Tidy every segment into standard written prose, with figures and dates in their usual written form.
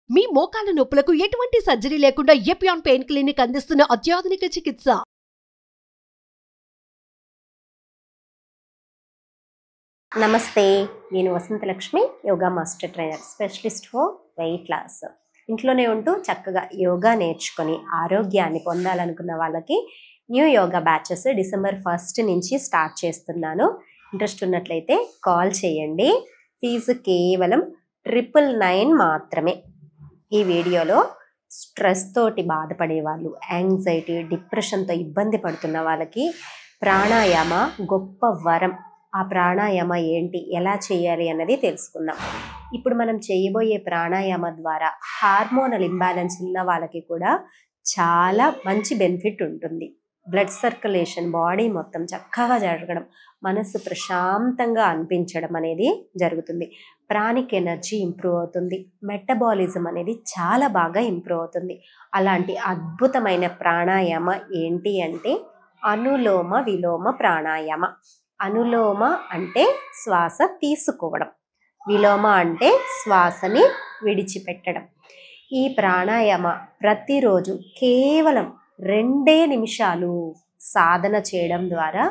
మీ మోకాల నొప్పులకు ఎటువంటి సర్జరీ లేకుండా ఎపియాన్ పెయిన్ క్లినిక్ అందిస్తున్న అత్యాధునిక చికిత్స. నమస్తే, నేను Vasanthalakshmi, yoga master trainer, specialist for weight loss. ఇంట్లోనే ఉంటూ చక్కగా యోగా నేర్చుకొని ఆరోగ్యాన్ని పొందాలనుకున్న వాళ్ళకి న్యూ యోగా బ్యాచెస్ డిసెంబర్ 1 నుంచి స్టార్ట్ చేస్తున్నాను. ఇంట్రెస్ట్ ఉన్నట్లయితే కాల్ చేయండి. ఫీజు కేవలం 999 మాత్రమే. ఈ వీడియోలో స్ట్రెస్ తోటి బాధపడే వాళ్ళు, యాంగ్జైటీ, డిప్రెషన్తో ఇబ్బంది పడుతున్న వాళ్ళకి ప్రాణాయామ గొప్ప వరం. ఆ ప్రాణాయామ ఏంటి, ఎలా చేయాలి అన్నది తెలుసుకుందాం. ఇప్పుడు మనం చేయబోయే ప్రాణాయామ ద్వారా హార్మోనల్ ఇంబ్యాలెన్స్ ఉన్న వాళ్ళకి కూడా చాలా మంచి బెనిఫిట్ ఉంటుంది. బ్లడ్ సర్క్యులేషన్ బాడీ మొత్తం చక్కగా జరగడం, మనసు ప్రశాంతంగా అనిపించడం అనేది జరుగుతుంది. ప్రాణిక్ ఎనర్జీ ఇంప్రూవ్ అవుతుంది. మెటబాలిజం అనేది చాలా బాగా ఇంప్రూవ్ అవుతుంది. అలాంటి అద్భుతమైన ప్రాణాయామ ఏంటి అంటే అనులోమ విలోమ ప్రాణాయామ. అనులోమ అంటే శ్వాస తీసుకోవడం, విలోమ అంటే శ్వాసని విడిచిపెట్టడం. ఈ ప్రాణాయామ ప్రతిరోజు కేవలం 2 నిమిషాలు సాధన చేయడం ద్వారా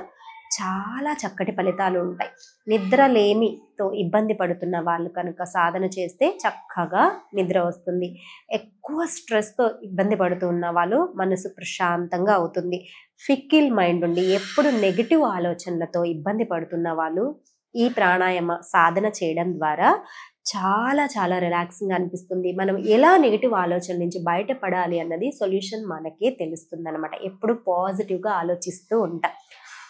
చాలా చక్కటి ఫలితాలు ఉంటాయి. నిద్రలేమితో ఇబ్బంది పడుతున్న వాళ్ళు కనుక సాధన చేస్తే చక్కగా నిద్ర వస్తుంది. ఎక్కువ స్ట్రెస్తో ఇబ్బంది పడుతున్న వాళ్ళు మనసు ప్రశాంతంగా అవుతుంది. ఫిక్కిల్ మైండ్ ఉండి ఎప్పుడు నెగిటివ్ ఆలోచనలతో ఇబ్బంది పడుతున్న వాళ్ళు ఈ ప్రాణాయామ సాధన చేయడం ద్వారా చాలా చాలా రిలాక్సింగ్ అనిపిస్తుంది. మనం ఎలా నెగిటివ్ ఆలోచనల నుంచి బయటపడాలి అన్నది సొల్యూషన్ మనకే తెలుస్తుంది అనమాట. ఎప్పుడు పాజిటివ్గా ఆలోచిస్తూ ఉంటాం.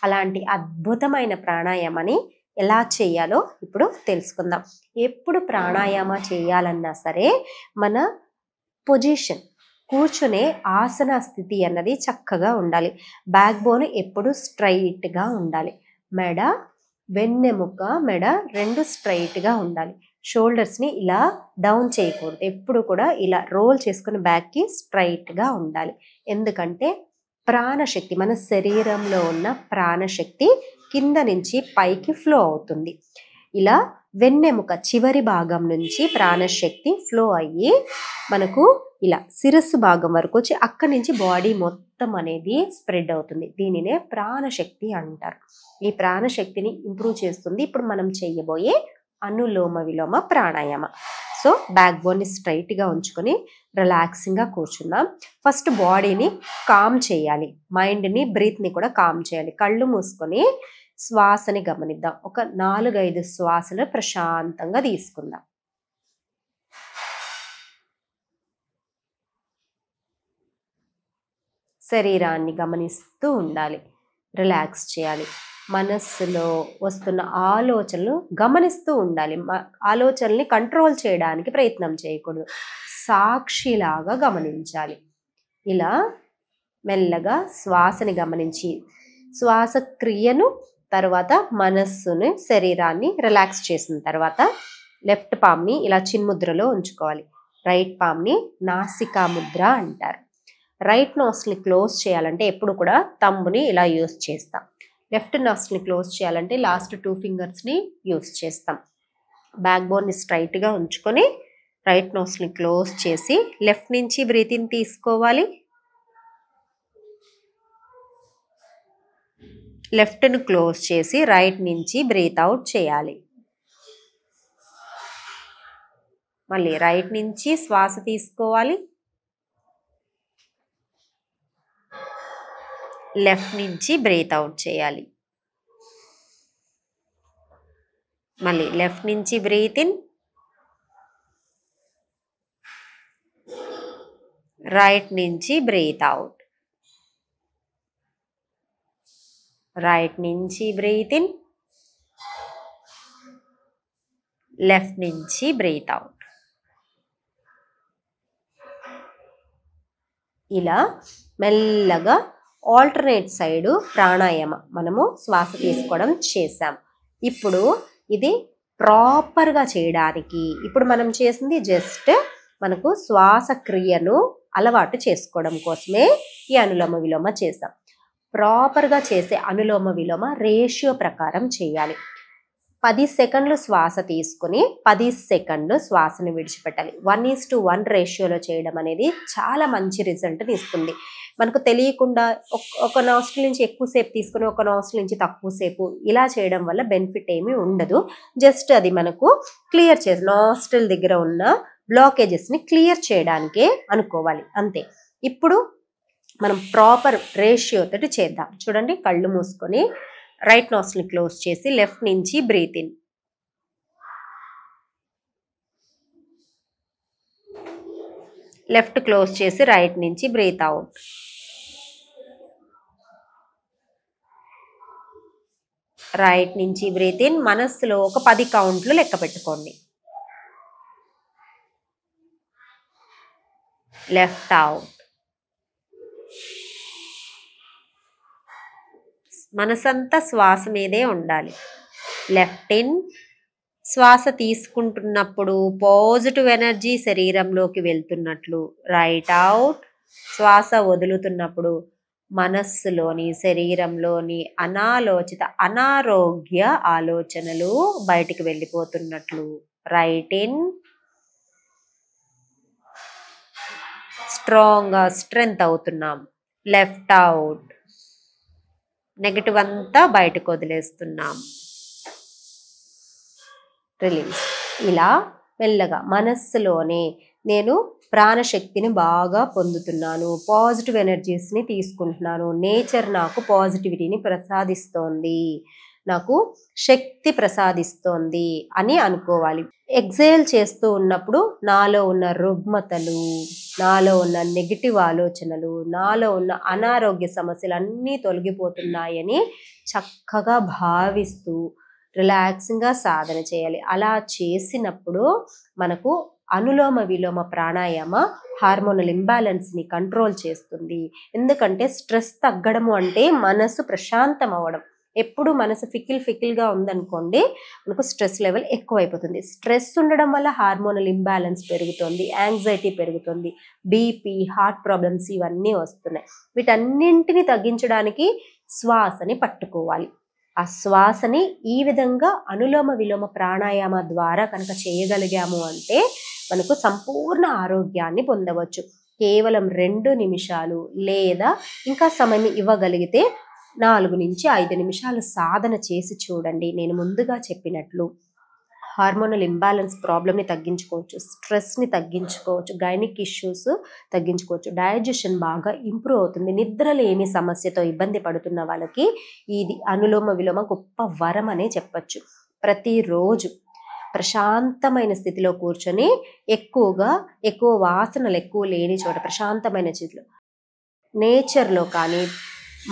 అలాంటి అద్భుతమైన ప్రాణాయామని ఎలా చేయాలో ఇప్పుడు తెలుసుకుందాం. ఎప్పుడు ప్రాణాయామ చేయాలన్నా సరే మన పొజిషన్, కూర్చునే ఆసన స్థితి అన్నది చక్కగా ఉండాలి. బ్యాక్ బోన్ ఎప్పుడు స్ట్రైట్గా ఉండాలి. మెడ, వెన్నెముక, మెడ 2 స్ట్రైట్గా ఉండాలి. షోల్డర్స్ని ఇలా డౌన్ చేయకూడదు. ఎప్పుడు కూడా ఇలా రోల్ చేసుకుని బ్యాక్కి స్ట్రైట్గా ఉండాలి. ఎందుకంటే ప్రాణశక్తి, మన శరీరంలో ఉన్న ప్రాణశక్తి కింద నుంచి పైకి ఫ్లో అవుతుంది. ఇలా వెన్నెముక చివరి భాగం నుంచి ప్రాణశక్తి ఫ్లో అయ్యి మనకు ఇలా శిరస్సు భాగం వరకు వచ్చి అక్కడి నుంచి బాడీ మొత్తం అనేది స్ప్రెడ్ అవుతుంది. దీనినే ప్రాణశక్తి అంటారు. ఈ ప్రాణశక్తిని ఇంప్రూవ్ చేస్తుంది ఇప్పుడు మనం చేయబోయే అనులోమ విలోమ ప్రాణాయామ. సో బ్యాక్ బోన్ని స్ట్రైట్గా ఉంచుకొని రిలాక్సింగ్గా కూర్చుందాం. ఫస్ట్ బాడీని కామ్ చేయాలి, మైండ్ని, బ్రీత్ని కూడా కామ్ చేయాలి. కళ్ళు మూసుకొని శ్వాసని గమనిద్దాం. ఒక 4-5 శ్వాసలు ప్రశాంతంగా తీసుకుందాం. శరీరాన్ని గమనిస్తూ ఉండాలి, రిలాక్స్ చేయాలి. మనస్సులో వస్తున్న ఆలోచనలు గమనిస్తూ ఉండాలి. ఆలోచనల్ని కంట్రోల్ చేయడానికి ప్రయత్నం చేయకూడదు. సాక్షిలాగా గమనించాలి. ఇలా మెల్లగా శ్వాసని గమనించి శ్వాసక్రియను తర్వాత మనస్సుని, శరీరాన్ని రిలాక్స్ చేసిన తర్వాత లెఫ్ట్ పామ్ని ఇలా చిన్ముద్రలో ఉంచుకోవాలి. రైట్ పామ్ని నాసికా ముద్ర అంటారు. రైట్ నోస్ని క్లోజ్ చేయాలంటే ఎప్పుడు కూడా థంబ్ని ఇలా యూస్ చేస్తాం. లెఫ్ట్ నోస్ని క్లోజ్ చేయాలంటే లాస్ట్ 2 ఫింగర్స్ని యూస్ చేస్తాం. బ్యాక్ బోన్ని స్ట్రైట్గా ఉంచుకొని రైట్ నోస్ని క్లోజ్ చేసి లెఫ్ట్ నుంచి బ్రీతింగ్ తీసుకోవాలి. లెఫ్ట్ను క్లోజ్ చేసి రైట్ నుంచి బ్రీత్ అవుట్ చేయాలి. మళ్ళీ రైట్ నుంచి శ్వాస తీసుకోవాలి. లెఫ్ట్ నుంచి బ్రీత్ అవుట్ చేయాలి. మళ్ళీ లెఫ్ట్ నుంచి బ్రీత్ ఇన్, రైట్ నుంచి బ్రీత్ అవుట్. రైట్ నుంచి బ్రీత్ ఇన్, లెఫ్ట్ నుంచి బ్రీత్ అవుట్. ఇలా మెల్లగా ఆల్టర్నేట్ సైడు ప్రాణాయామ మనము శ్వాస తీసుకోవడం చేసాం. ఇప్పుడు ఇది ప్రాపర్గా చేయడానికి ఇప్పుడు మనం చేసింది జస్ట్ మనకు శ్వాసక్రియను అలవాటు చేసుకోవడం కోసమే ఈ అనులోమ విలోమ చేసాం. ప్రాపర్గా చేసే అనులోమ విలోమ రేషియో ప్రకారం చేయాలి. 10 సెకండ్లు శ్వాస తీసుకుని 10 సెకండ్లు శ్వాసను విడిచిపెట్టాలి. 1:1 రేషియోలో చేయడం అనేది చాలా మంచి రిజల్ట్ని ఇస్తుంది. మనకు తెలియకుండా ఒక నాస్ట్రిల్ నుంచి ఎక్కువసేపు తీసుకుని ఒక నాస్ట్రిల్ నుంచి తక్కువసేపు ఇలా చేయడం వల్ల బెనిఫిట్ ఏమీ ఉండదు. జస్ట్ అది మనకు క్లియర్ చేసి నాస్ట్రిల్ దగ్గర ఉన్న బ్లాకేజెస్ని క్లియర్ చేయడానికే అనుకోవాలి అంతే. ఇప్పుడు మనం ప్రాపర్ రేషియో తోటి చేద్దాం. చూడండి, కళ్ళు మూసుకొని రైట్ నాస్ట్రిల్ క్లోజ్ చేసి లెఫ్ట్ నుంచి బ్రీత్ ఇన్, లెఫ్ట్ క్లోజ్ చేసి రైట్ నుంచి బ్రీత్ అవుట్. రైట్ నుంచి బ్రీత్ ఇన్. మనస్సులో ఒక 10 కౌంట్లు లెక్క పెట్టుకోండి. Left out. మనసంతా శ్వాస మీదే ఉండాలి. Left in. శ్వాస తీసుకుంటున్నప్పుడు పాజిటివ్ ఎనర్జీ శరీరంలోకి వెళ్తున్నట్లు. Right out. శ్వాస వదులుతున్నప్పుడు మనస్సులోని శరీరంలోని అనారోగ్య ఆలోచనలు బయటికి వెళ్ళిపోతున్నట్లు. Right in. స్ట్రాంగ్గా స్ట్రెంగ్త్ అవుతున్నాం. Left out. నెగటివ్ అంతా బయటకు వదిలేస్తున్నాం. రిలీజ్. ఇలా మెల్లగా మనస్సులోనే నేను ప్రాణశక్తిని బాగా పొందుతున్నాను, పాజిటివ్ ఎనర్జీస్ని తీసుకుంటున్నాను, నేచర్ నాకు పాజిటివిటీని ప్రసాదిస్తోంది, నాకు శక్తి ప్రసాదిస్తోంది అని అనుకోవాలి. ఎక్సేల్ చేస్తూ ఉన్నప్పుడు నాలో ఉన్న రుగ్మతలు, నాలో ఉన్న నెగిటివ్ ఆలోచనలు, నాలో ఉన్న అనారోగ్య సమస్యలు అన్నీ తొలగిపోతున్నాయని చక్కగా భావిస్తూ రిలాక్సింగ్గా సాధన చేయాలి. అలా చేసినప్పుడు మనకు అనులోమ విలోమ ప్రాణాయామ హార్మోనల్ ఇంబ్యాలెన్స్ని కంట్రోల్ చేస్తుంది. ఎందుకంటే స్ట్రెస్ తగ్గడము అంటే మనసు ప్రశాంతం అవ్వడం. ఎప్పుడు మనసు ఫికిల్గా ఉందనుకోండి, మనకు స్ట్రెస్ లెవెల్ ఎక్కువైపోతుంది. స్ట్రెస్ ఉండడం వల్ల హార్మోనల్ ఇంబ్యాలెన్స్ పెరుగుతుంది, యాంగ్జైటీ పెరుగుతుంది, బీపీ, హార్ట్ ప్రాబ్లమ్స్ ఇవన్నీ వస్తున్నాయి. వీటన్నింటిని తగ్గించడానికి శ్వాసని పట్టుకోవాలి. ఆ శ్వాసని ఈ విధంగా అనులోమ విలోమ ప్రాణాయామ ద్వారా కనుక చేయగలిగాము అంటే మనకు సంపూర్ణ ఆరోగ్యాన్ని పొందవచ్చు. కేవలం 2 నిమిషాలు లేదా ఇంకా సమయం ఇవ్వగలిగితే 4 నుంచి 5 నిమిషాలు సాధన చేసి చూడండి. నేను ముందుగా చెప్పినట్లు హార్మోనల్ ఇంబ్యాలెన్స్ ప్రాబ్లమ్ని తగ్గించుకోవచ్చు, స్ట్రెస్ని తగ్గించుకోవచ్చు, గైనిక్ ఇష్యూస్ తగ్గించుకోవచ్చు, డైజెషన్ బాగా ఇంప్రూవ్ అవుతుంది. నిద్రలేమి సమస్యతో ఇబ్బంది పడుతున్న వాళ్ళకి ఇది అనులోమ విలోమ గొప్ప వరం అనే చెప్పచ్చు. ప్రతిరోజు ప్రశాంతమైన స్థితిలో కూర్చొని ఎక్కువ వాసనలు ఎక్కువ లేని చోట ప్రశాంతమైన స్థితిలో నేచర్లో కానీ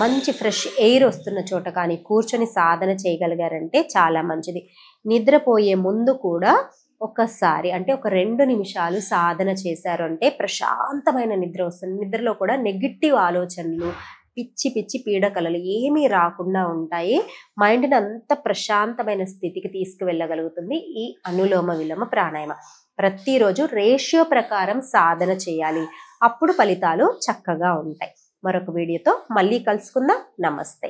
మంచి ఫ్రెష్ ఎయిర్ వస్తున్న చోట కానీ కూర్చొని సాధన చేయగలిగారంటే చాలా మంచిది. నిద్రపోయే ముందు కూడా ఒక్కసారి అంటే ఒక 2 నిమిషాలు సాధన చేశారు అంటే ప్రశాంతమైన నిద్ర వస్తుంది. నిద్రలో కూడా నెగిటివ్ ఆలోచనలు, పిచ్చి పీడకలలు ఏమీ రాకుండా ఉంటాయి. మైండ్ని అంత ప్రశాంతమైన స్థితికి తీసుకువెళ్ళగలుగుతుంది ఈ అనులోమ విలోమ ప్రాణాయామ. ప్రతిరోజు రేషియో ప్రకారం సాధన చేయాలి, అప్పుడు ఫలితాలు చక్కగా ఉంటాయి. మరొక వీడియోతో మళ్ళీ కలుసుకుందాం. నమస్తే.